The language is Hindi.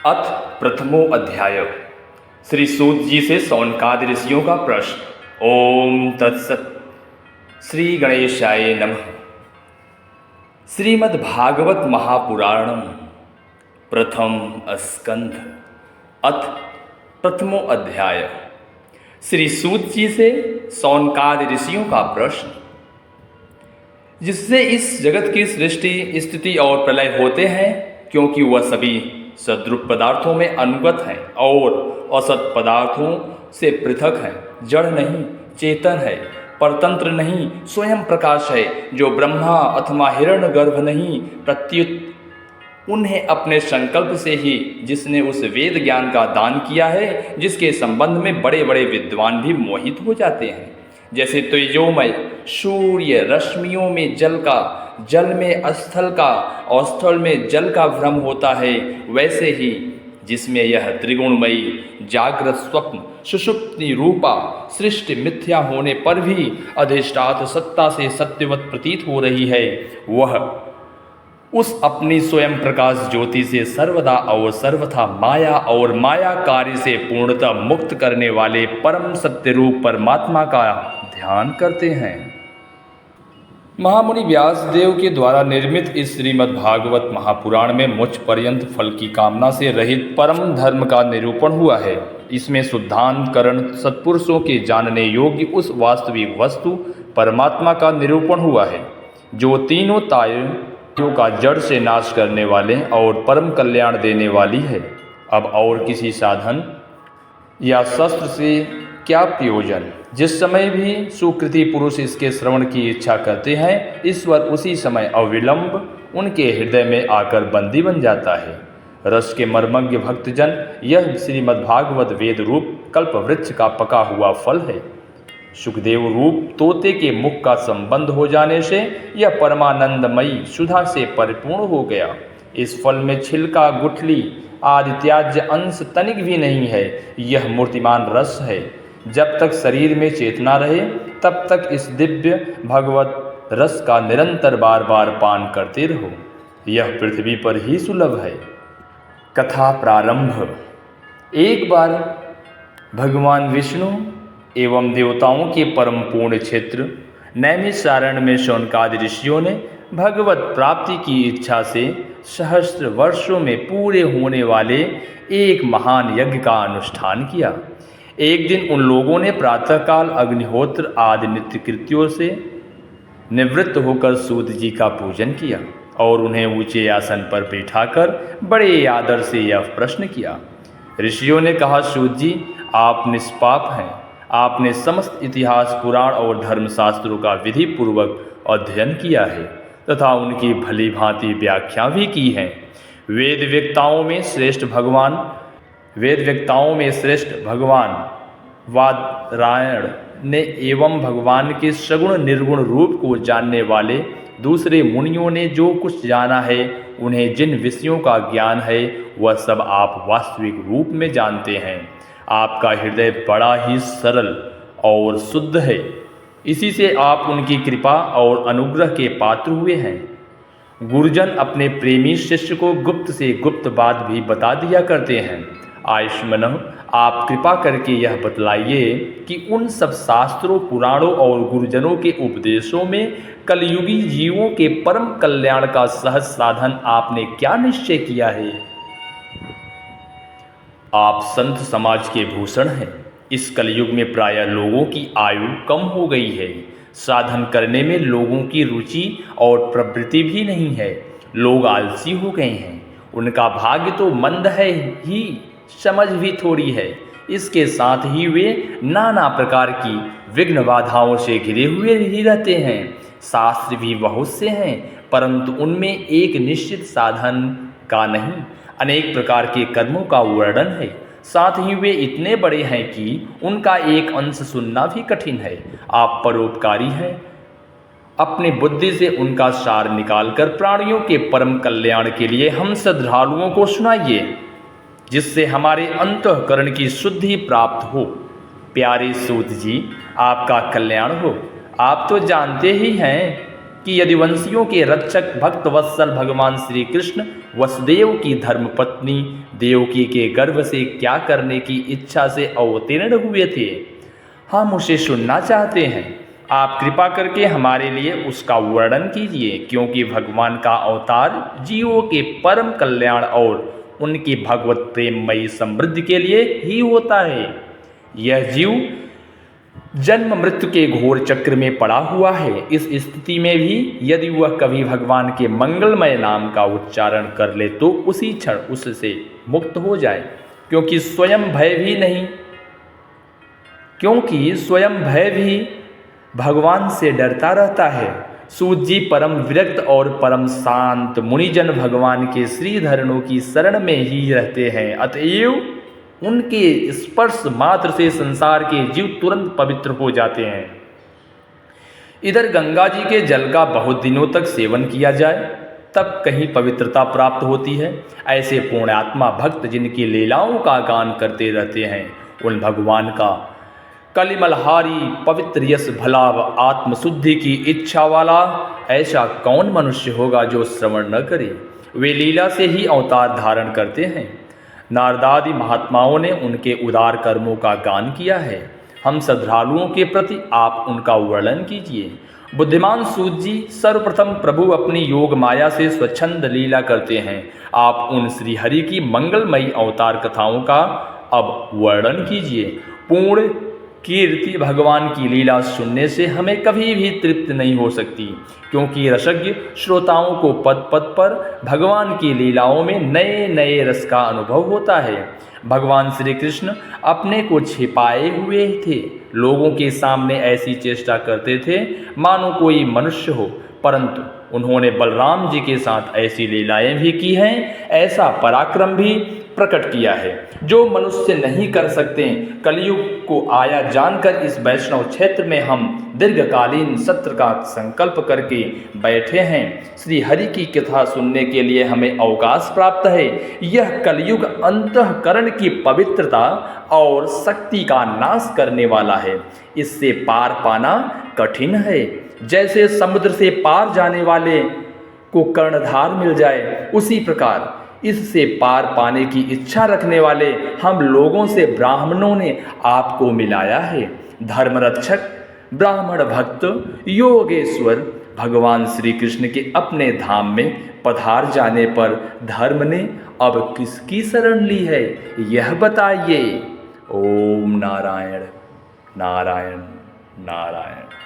अथ प्रथमो अध्याय। श्री सूत जी से सौनकादि ऋषियों का प्रश्न। ओम तत्सत। श्री गणेशाय नमः। श्रीमद्भागवत महापुराणम प्रथम स्कंध। अथ प्रथमो अध्याय। श्री सूत जी से सौनकादि ऋषियों का प्रश्न। जिससे इस जगत की सृष्टि, स्थिति और प्रलय होते हैं, क्योंकि वह सभी सद्रूप पदार्थों में अनुगत हैं और असत पदार्थों से पृथक हैं। जड़ नहीं, चेतन है, परतंत्र नहीं, स्वयं प्रकाश है, जो ब्रह्मा अथवा हिरण्यगर्भ नहीं, प्रत्युत उन्हें अपने संकल्प से ही जिसने उस वेद ज्ञान का दान किया है, जिसके संबंध में बड़े बड़े विद्वान भी मोहित हो जाते हैं। जैसे तेजोमय सूर्य रश्मियों में जल का, जल में स्थल का और स्थल में जल का भ्रम होता है, वैसे ही जिसमें यह त्रिगुणमयी जागृत स्वप्न सुषुप्ति रूपा सृष्टि मिथ्या होने पर भी अधिष्ठात सत्ता से सत्यवत प्रतीत हो रही है, वह उस अपनी स्वयं प्रकाश ज्योति से सर्वदा और सर्वथा माया और माया कार्य से पूर्णतः मुक्त करने वाले परम सत्य रूप परमात्मा का ध्यान करते हैं। महामुनि व्यास देव के द्वारा निर्मित इस श्रीमद् भागवत महापुराण में मुझ पर्यंत फल की कामना से रहित परम धर्म का निरूपण हुआ है। इसमें शुद्धांतकरण सत्पुरुषों के जानने योग्य उस वास्तविक वस्तु परमात्मा का निरूपण हुआ है, जो तीनों तायों का जड़ से नाश करने वाले और परम कल्याण देने वाली है। अब और किसी साधन या शस्त्र से क्या प्रयोजन? जिस समय भी सुकृति पुरुष इसके श्रवण की इच्छा करते हैं, ईश्वर उसी समय अविलंब उनके हृदय में आकर बंदी बन जाता है। रस के मर्मज्ञ भक्तजन, यह श्रीमद्भागवत वेद रूप कल्प वृक्ष का पका हुआ फल है। सुखदेव रूप तोते के मुख का संबंध हो जाने से यह परमानंदमयी सुधा से परिपूर्ण हो गया। इस फल में छिलका, गुठली आदि त्याज्य अंश तनिक भी नहीं है। यह मूर्तिमान रस है। जब तक शरीर में चेतना रहे, तब तक इस दिव्य भगवत रस का निरंतर बार बार पान करते रहो। यह पृथ्वी पर ही सुलभ है। कथा प्रारंभ। एक बार भगवान विष्णु एवं देवताओं के परम पूर्ण क्षेत्र नैमिषारण्य में शौनकादि ऋषियों ने भगवत प्राप्ति की इच्छा से सहस्त्र वर्षों में पूरे होने वाले एक महान यज्ञ का अनुष्ठान किया। एक दिन उन लोगों ने प्रातःकाल अग्निहोत्र आदि नित्य कृत्यों से निवृत्त होकर सूत जी का पूजन किया और उन्हें ऊंचे आसन पर बैठाकर बड़े आदर से यह प्रश्न किया। ऋषियों ने कहा, सूत जी, आप निष्पाप हैं। आपने समस्त इतिहास, पुराण और धर्मशास्त्रों का विधि पूर्वक अध्ययन किया है तथा उनकी भली भांति व्याख्या भी की है। वेद व्यक्ताओं में श्रेष्ठ भगवान वादरायण ने एवं भगवान के सगुण निर्गुण रूप को जानने वाले दूसरे मुनियों ने जो कुछ जाना है, उन्हें जिन विषयों का ज्ञान है, वह सब आप वास्तविक रूप में जानते हैं। आपका हृदय बड़ा ही सरल और शुद्ध है। इसी से आप उनकी कृपा और अनुग्रह के पात्र हुए हैं। गुरुजन अपने प्रेमी शिष्य को गुप्त से गुप्त बात भी बता दिया करते हैं। आयुष्मनः, आप कृपा करके यह बतलाइए कि उन सब शास्त्रों, पुराणों और गुरुजनों के उपदेशों में कलयुगी जीवों के परम कल्याण का सहज साधन आपने क्या निश्चय किया है? आप संत समाज के भूषण हैं। इस कलयुग में प्रायः लोगों की आयु कम हो गई है। साधन करने में लोगों की रुचि और प्रवृत्ति भी नहीं है। लोग आलसी हो गए हैं। उनका भाग्य तो मंद है ही, समझ भी थोड़ी है। इसके साथ ही वे नाना प्रकार की विघ्न बाधाओं से घिरे हुए ही रहते हैं। शास्त्र भी बहुत से हैं, परंतु उनमें एक निश्चित साधन का नहीं, अनेक प्रकार के कर्मों का वर्णन है। साथ ही वे इतने बड़े हैं कि उनका एक अंश सुनना भी कठिन है। आप परोपकारी हैं। अपनी बुद्धि से उनका सार निकालकर प्राणियों के परम कल्याण के लिए हम श्रद्धालुओं को सुनाइए, जिससे हमारे अंतःकरण की शुद्धि प्राप्त हो। प्यारे सूत जी, आपका कल्याण हो। आप तो जानते ही हैं कि यदुवंशियों के रक्षक भक्त वत्सल भगवान श्री कृष्ण वसुदेव की धर्मपत्नी देवकी के गर्भ से क्या करने की इच्छा से अवतीर्ण हुए थे, हम उसे सुनना चाहते हैं। आप कृपा करके हमारे लिए उसका वर्णन कीजिए, क्योंकि भगवान का अवतार जीवों के परम कल्याण और उनकी भगवत प्रेममयी समृद्धि के लिए ही होता है। यह जीव जन्म मृत्यु के घोर चक्र में पड़ा हुआ है। इस स्थिति में भी यदि वह कभी भगवान के मंगलमय नाम का उच्चारण कर ले तो उसी क्षण उससे मुक्त हो जाए, क्योंकि स्वयं भय भी भगवान से डरता रहता है। सूत जी परम विरक्त और परम शांत मुनिजन भगवान के श्रीधरणों की शरण में ही रहते हैं, अतएव उनके स्पर्श मात्र से संसार के जीव तुरंत पवित्र हो जाते हैं। इधर गंगा जी के जल का बहुत दिनों तक सेवन किया जाए तब कहीं पवित्रता प्राप्त होती है। ऐसे पुण्यात्मा भक्त जिनकी लीलाओं का गान करते रहते हैं, उन भगवान का कलिमलहारी पवित्र यश भला आत्मशुद्धि की इच्छा वाला ऐसा कौन मनुष्य होगा जो श्रवण न करे। वे लीला से ही अवतार धारण करते हैं। नारदादि महात्माओं ने उनके उदार कर्मों का गान किया है। हम श्रद्धालुओं के प्रति आप उनका वर्णन कीजिए। बुद्धिमान सूत जी, सर्वप्रथम प्रभु अपनी योग माया से स्वच्छंद लीला करते हैं। आप उन श्रीहरि की मंगलमयी अवतार कथाओं का अब वर्णन कीजिए। पूर्ण कीर्ति भगवान की लीला सुनने से हमें कभी भी तृप्त नहीं हो सकती, क्योंकि रसज्ञ श्रोताओं को पद पद पर भगवान की लीलाओं में नए नए रस का अनुभव होता है। भगवान श्री कृष्ण अपने को छिपाए हुए थे, लोगों के सामने ऐसी चेष्टा करते थे मानो कोई मनुष्य हो, परंतु उन्होंने बलराम जी के साथ ऐसी लीलाएं भी की हैं, ऐसा पराक्रम भी प्रकट किया है जो मनुष्य नहीं कर सकते। कलयुग को आया जानकर इस वैष्णव क्षेत्र में हम दीर्घकालीन सत्र का संकल्प करके बैठे हैं। श्री हरि की कथा सुनने के लिए हमें अवकाश प्राप्त है। यह कलयुग अंतःकरण की पवित्रता और शक्ति का नाश करने वाला है। इससे पार पाना कठिन है। जैसे समुद्र से पार जाने वाले को कर्णधार मिल जाए, उसी प्रकार इससे पार पाने की इच्छा रखने वाले हम लोगों से ब्राह्मणों ने आपको मिलाया है। धर्मरक्षक, ब्राह्मण भक्त, योगेश्वर भगवान श्री कृष्ण के अपने धाम में पधार जाने पर धर्म ने अब किसकी शरण ली है, यह बताइए। ओम नारायण नारायण नारायण।